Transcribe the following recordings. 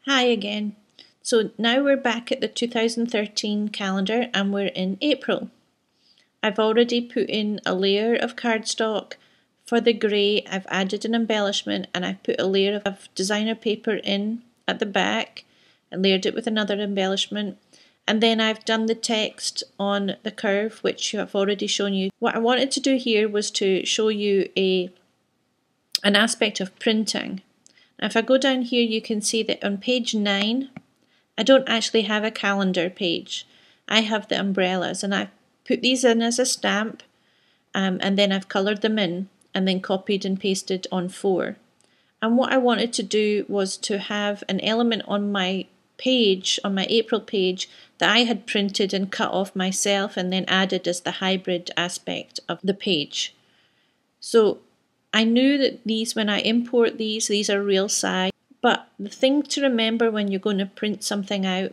Hi again. So now we're back at the 2013 calendar and we're in April. I've already put in a layer of cardstock. For the grey, I've added an embellishment and I've put a layer of designer paper in at the back and layered it with another embellishment. And then I've done the text on the curve, which I've already shown you. What I wanted to do here was to show you an aspect of printing. Now if I go down here, you can see that on page 9, I don't actually have a calendar page. I have the umbrellas, and I've put these in as a stamp, and then I've coloured them in and then copied and pasted on 4. And what I wanted to do was to have an element on my page, on my April page, that I had printed and cut off myself and then added as the hybrid aspect of the page. So I knew that these, when I import these are real size, but the thing to remember when you're going to print something out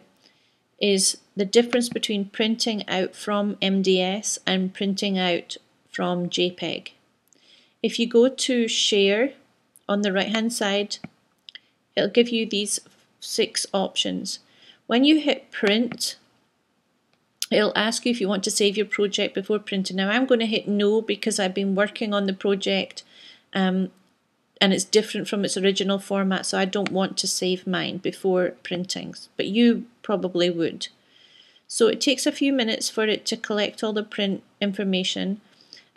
is the difference between printing out from MDS and printing out from JPEG. If you go to Share on the right hand side, it'll give you these 6 options. When you hit Print, it'll ask you if you want to save your project before printing. Now I'm going to hit No because I've been working on the project and it's different from its original format, so I don't want to save mine before printing, but you probably would. So it takes a few minutes for it to collect all the print information,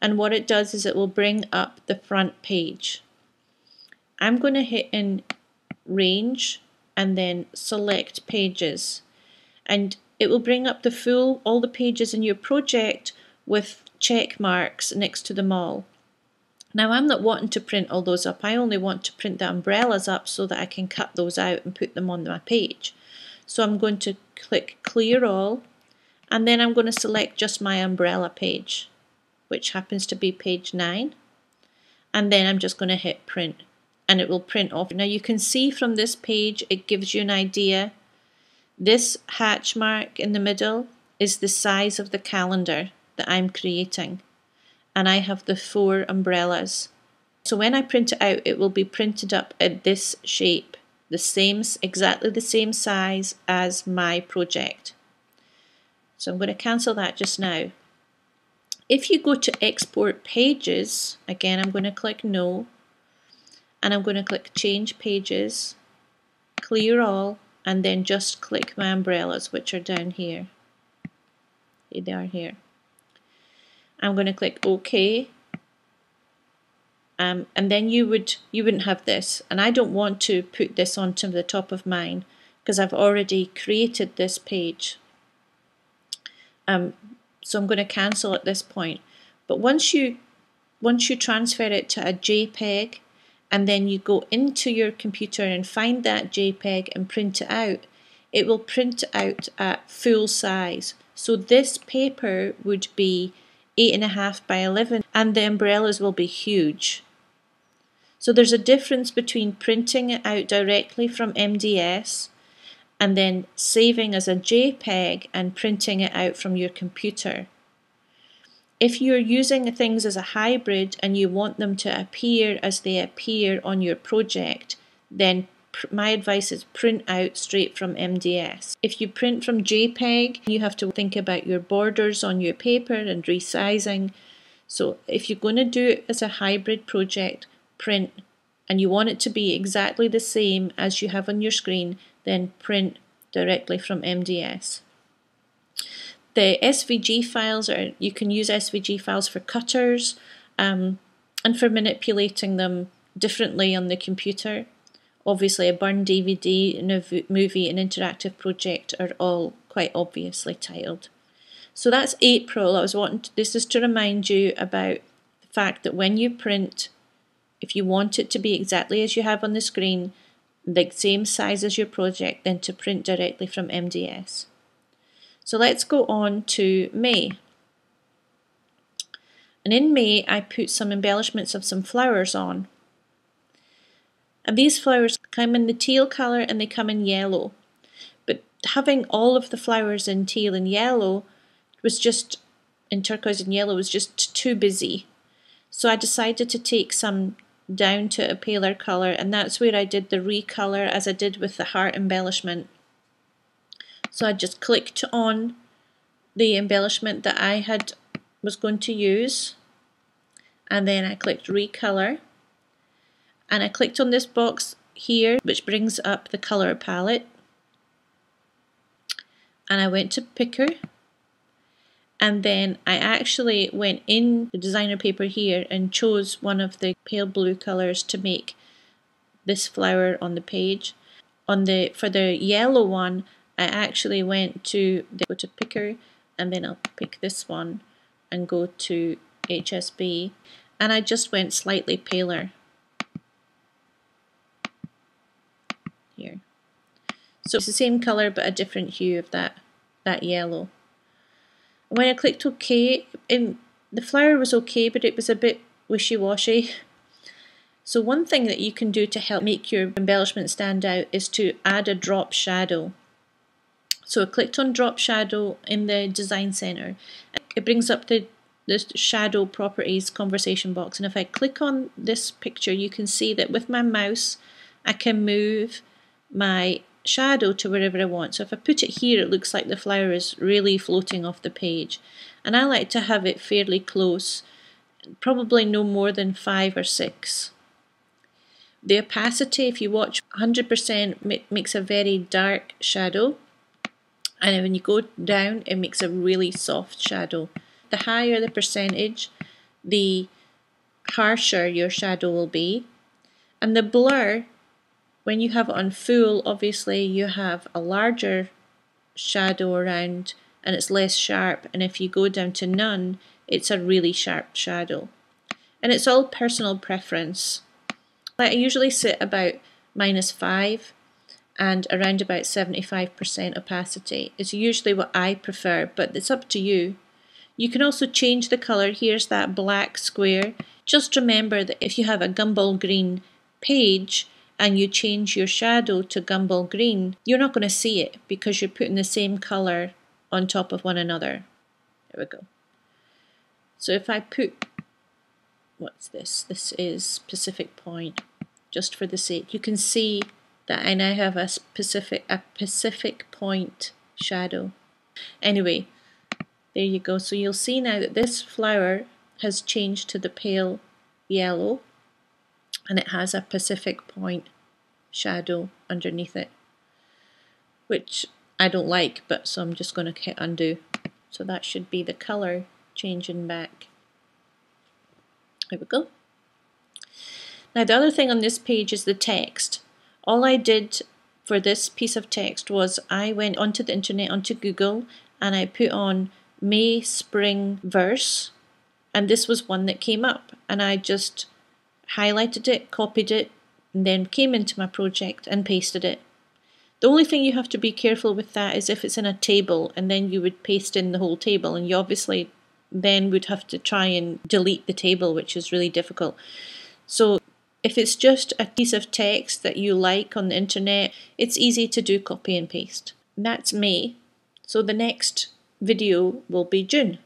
and what it does is it will bring up the front page. I'm going to hit in Range and then Select Pages, and it will bring up all the pages in your project with check marks next to them all. Now I'm not wanting to print all those up, I only want to print the umbrellas up so that I can cut those out and put them on my page. So I'm going to click Clear All, and then I'm going to select just my umbrella page, which happens to be page 9, and then I'm just going to hit Print, and it will print off. Now you can see from this page, it gives you an idea. This hatch mark in the middle is the size of the calendar that I'm creating, and I have the 4 umbrellas. So when I print it out, it will be printed up at this shape, exactly the same size as my project. So I'm going to cancel that just now. If you go to Export Pages, again I'm going to click No, and I'm going to click Change Pages, Clear All, and then just click my umbrellas, which are down here. They are here. I'm going to click OK, and then you wouldn't have this, and I don't want to put this onto the top of mine because I've already created this page. So I'm going to cancel at this point. But once you transfer it to a JPEG, and then you go into your computer and find that JPEG and print it out, it will print out at full size. So this paper would be 8.5 by 11, and the umbrellas will be huge. So there's a difference between printing it out directly from MDS and then saving as a JPEG and printing it out from your computer. If you're using things as a hybrid and you want them to appear as they appear on your project, then my advice is print out straight from MDS. If you print from JPEG, you have to think about your borders on your paper and resizing. So if you're going to do it as a hybrid project, print, and you want it to be exactly the same as you have on your screen, then print directly from MDS. The SVG files you can use SVG files for cutters and for manipulating them differently on the computer. Obviously a burn DVD and a movie and interactive project are all quite obviously titled. So that's April. This is to remind you about the fact that when you print, if you want it to be exactly as you have on the screen, the same size as your project, then to print directly from MDS. So let's go on to May. And in May I put some embellishments of some flowers on. And these flowers come in the teal colour and they come in yellow. But having all of the flowers in teal and yellow was just, in turquoise and yellow, was just too busy. So I decided to take some down to a paler colour, and that's where I did the recolour as I did with the heart embellishment. So I just clicked on the embellishment that I was going to use, and then I clicked recolour, and I clicked on this box here which brings up the colour palette, and I went to picker, and then I actually went in the designer paper here and chose one of the pale blue colours to make this flower on the page. For the yellow one, I actually went to go to picker, and then I'll pick this one and go to HSB, and I just went slightly paler here. So it's the same colour but a different hue of that yellow. And when I clicked OK, the flower was okay, but it was a bit wishy-washy. So one thing that you can do to help make your embellishment stand out is to add a drop shadow. So I clicked on drop shadow in the design center. It brings up the shadow properties conversation box, and if I click on this picture, you can see that with my mouse I can move my shadow to wherever I want. So if I put it here, it looks like the flower is really floating off the page, and I like to have it fairly close, probably no more than 5 or 6. The opacity, if you watch, 100% makes a very dark shadow, and when you go down it makes a really soft shadow. The higher the percentage, the harsher your shadow will be. And the blur, when you have it on full, obviously you have a larger shadow around and it's less sharp, and if you go down to none, it's a really sharp shadow. And it's all personal preference. I usually sit about -5 and around about 75% opacity is usually what I prefer, but it's up to you. You can also change the colour. Here's that black square. Just remember that if you have a gumball green page and you change your shadow to gumball green, you're not going to see it because you're putting the same colour on top of one another. There we go. So if I put, what's this? This is Pacific Point, just for the sake. You can see that I now have a Pacific Point shadow. Anyway, there you go. So you'll see now that this flower has changed to the pale yellow, and it has a Pacific Point shadow underneath it, which I don't like, but so I'm just going to hit undo. So that should be the colour changing back. There we go. Now the other thing on this page is the text. All I did for this piece of text was I went onto the internet, onto Google, and I put on May Spring Verse, and this was one that came up, and I just highlighted it, copied it, and then came into my project and pasted it. The only thing you have to be careful with that is if it's in a table, and then you would paste in the whole table, and you obviously then would have to try and delete the table, which is really difficult. So if it's just a piece of text that you like on the internet, it's easy to do copy and paste. And that's May. So the next video will be June.